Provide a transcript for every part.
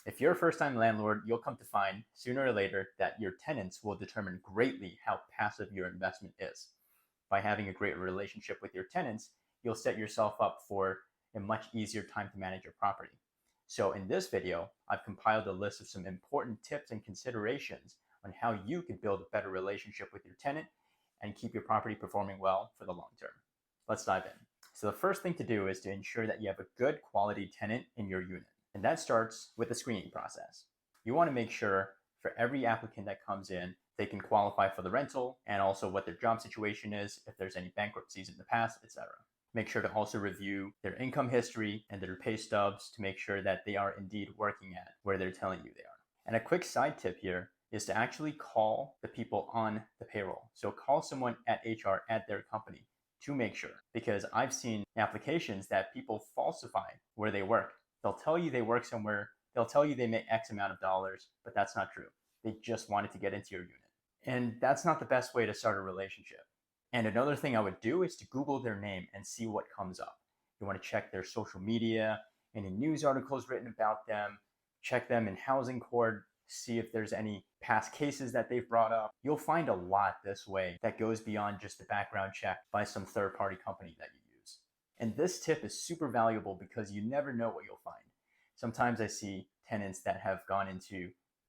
If you're a first-time landlord, you'll come to find sooner or later that your tenants will determine greatly how passive your investment is. By having a great relationship with your tenants, you'll set yourself up for a much easier time to manage your property. So in this video, I've compiled a list of some important tips and considerations on how you can build a better relationship with your tenant and keep your property performing well for the long term. Let's dive in. So the first thing to do is to ensure that you have a good quality tenant in your unit. And that starts with the screening process. You want to make sure for every applicant that comes in, they can qualify for the rental and also what their job situation is, if there's any bankruptcies in the past, etc. Make sure to also review their income history and their pay stubs to make sure that they are indeed working at where they're telling you they are. And a quick side tip here is to actually call the people on the payroll. So call someone at HR at their company to make sure, because I've seen applications that people falsify where they work. They'll tell you they work somewhere, they'll tell you they make X amount of dollars, but that's not true. They just wanted to get into your unit. And that's not the best way to start a relationship. And another thing I would do is to Google their name and see what comes up. You want to check their social media, any news articles written about them, check them in housing court, see if there's any past cases that they've brought up. You'll find a lot this way that goes beyond just a background check by some third-party company that you use. And this tip is super valuable because you never know what you'll find. Sometimes I see tenants that have gone into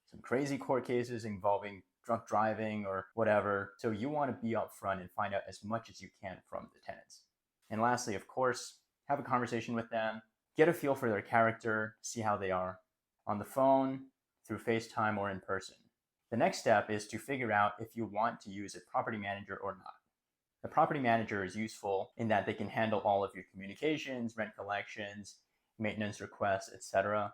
some crazy court cases involving drunk driving or whatever. So you want to be upfront and find out as much as you can from the tenants. And lastly, of course, have a conversation with them, get a feel for their character, see how they are on the phone, through FaceTime, or in person. The next step is to figure out if you want to use a property manager or not. The property manager is useful in that they can handle all of your communications, rent collections, maintenance requests, etc.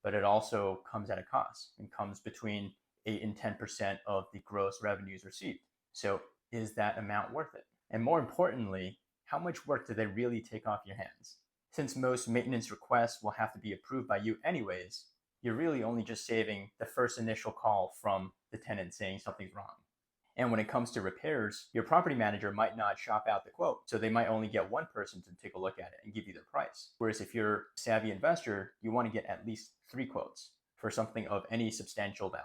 But it also comes at a cost and comes between 8 and 10% of the gross revenues received. So is that amount worth it? And more importantly, how much work do they really take off your hands? Since most maintenance requests will have to be approved by you anyways, you're really only just saving the first initial call from the tenant saying something's wrong. And when it comes to repairs, your property manager might not shop out the quote, so they might only get one person to take a look at it and give you the price. Whereas if you're a savvy investor, you want to get at least 3 quotes for something of any substantial value.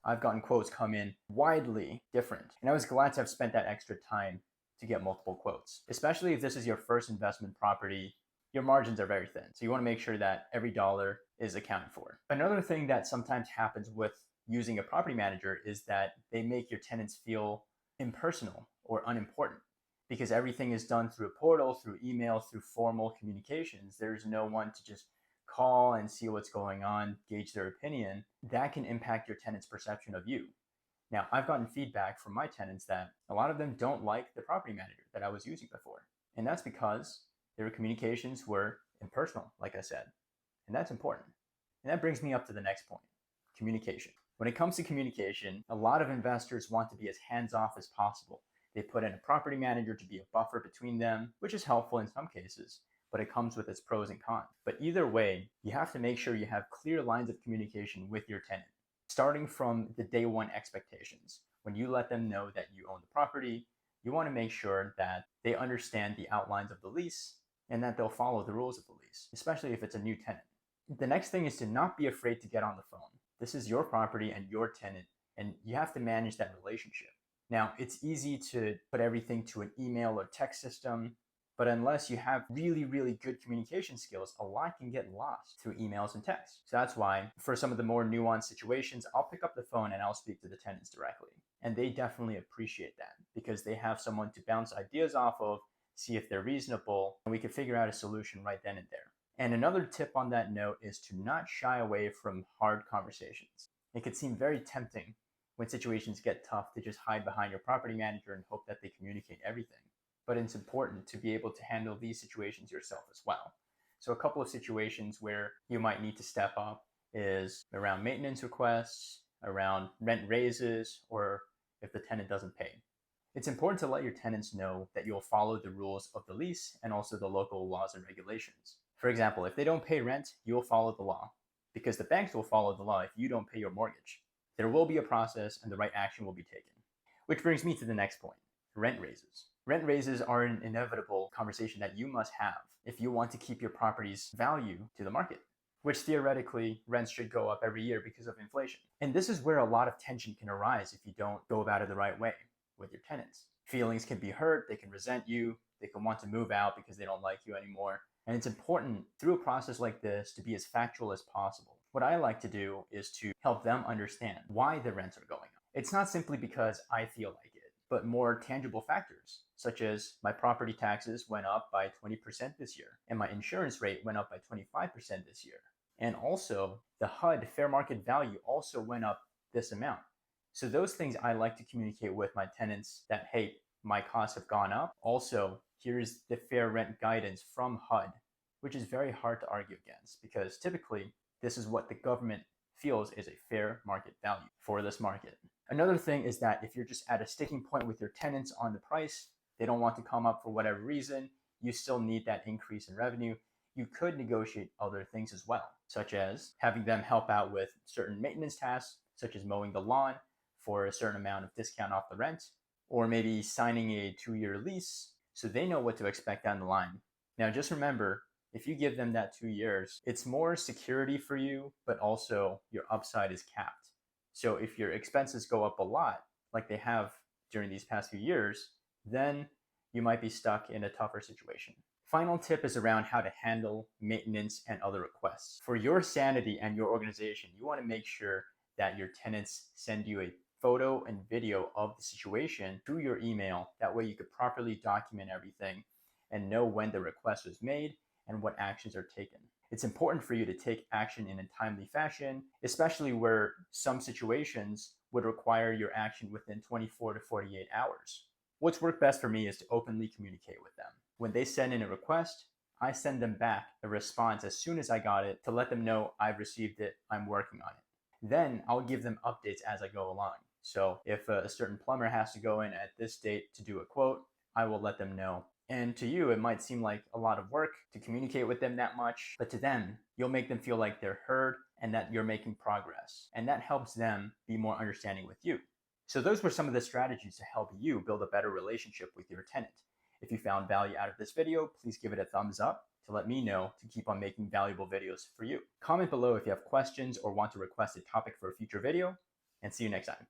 I've gotten quotes come in widely different, and I was glad to have spent that extra time to get multiple quotes. Especially if this is your first investment property, your margins are very thin. So you want to make sure that every dollar is accounted for. Another thing that sometimes happens with using a property manager is that they make your tenants feel impersonal or unimportant because everything is done through a portal, through email, through formal communications. There's no one to just call and see what's going on, gauge their opinion. That can impact your tenant's perception of you. Now, I've gotten feedback from my tenants that a lot of them don't like the property manager that I was using before. And that's because their communications were impersonal, like I said. And that's important. And that brings me up to the next point, communication. When it comes to communication, a lot of investors want to be as hands-off as possible. They put in a property manager to be a buffer between them, which is helpful in some cases, but it comes with its pros and cons. But either way, you have to make sure you have clear lines of communication with your tenant, starting from the day one expectations. When you let them know that you own the property, you want to make sure that they understand the outlines of the lease and that they'll follow the rules of the lease, especially if it's a new tenant. The next thing is to not be afraid to get on the phone. This is your property and your tenant, and you have to manage that relationship. Now, it's easy to put everything to an email or text system, but unless you have really, really good communication skills, a lot can get lost through emails and texts. So that's why for some of the more nuanced situations, I'll pick up the phone and I'll speak to the tenants directly. And they definitely appreciate that because they have someone to bounce ideas off of, see if they're reasonable, and we can figure out a solution right then and there. And another tip on that note is to not shy away from hard conversations. It could seem very tempting when situations get tough to just hide behind your property manager and hope that they communicate everything. But it's important to be able to handle these situations yourself as well. So a couple of situations where you might need to step up is around maintenance requests, around rent raises, or if the tenant doesn't pay. It's important to let your tenants know that you'll follow the rules of the lease and also the local laws and regulations. For example, if they don't pay rent, you'll follow the law because the banks will follow the law if you don't pay your mortgage. There will be a process and the right action will be taken. Which brings me to the next point, rent raises. Rent raises are an inevitable conversation that you must have if you want to keep your property's value to the market. which theoretically rents should go up every year because of inflation. And this is where a lot of tension can arise if you don't go about it the right way with your tenants. Feelings can be hurt, they can resent you, they can want to move out because they don't like you anymore. And it's important through a process like this to be as factual as possible. What I like to do is to help them understand why the rents are going up. It's not simply because I feel like it, but more tangible factors, such as my property taxes went up by 20% this year, and my insurance rate went up by 25% this year. And also, the HUD fair market value also went up this amount. So those things I like to communicate with my tenants that, hey, my costs have gone up. Also, here's the fair rent guidance from HUD, which is very hard to argue against because typically this is what the government feels is a fair market value for this market. Another thing is that if you're just at a sticking point with your tenants on the price, they don't want to come up for whatever reason, you still need that increase in revenue, you could negotiate other things as well, such as having them help out with certain maintenance tasks, such as mowing the lawn for a certain amount of discount off the rent, or maybe signing a 2-year lease so they know what to expect down the line. Now, just remember, if you give them that 2 years, it's more security for you, but also your upside is capped. So if your expenses go up a lot, like they have during these past few years, then you might be stuck in a tougher situation. Final tip is around how to handle maintenance and other requests. For your sanity and your organization, you want to make sure that your tenants send you a photo and video of the situation through your email. That way you could properly document everything and know when the request was made and what actions are taken. It's important for you to take action in a timely fashion, especially where some situations would require your action within 24 to 48 hours. What's worked best for me is to openly communicate with them. When they send in a request, I send them back a response as soon as I got it to let them know I've received it, I'm working on it. Then I'll give them updates as I go along. So if a certain plumber has to go in at this date to do a quote, I will let them know. And to you, it might seem like a lot of work to communicate with them that much, but to them, you'll make them feel like they're heard and that you're making progress. And that helps them be more understanding with you. So those were some of the strategies to help you build a better relationship with your tenant. If you found value out of this video, please give it a thumbs up to let me know to keep on making valuable videos for you. Comment below if you have questions or want to request a topic for a future video, and see you next time.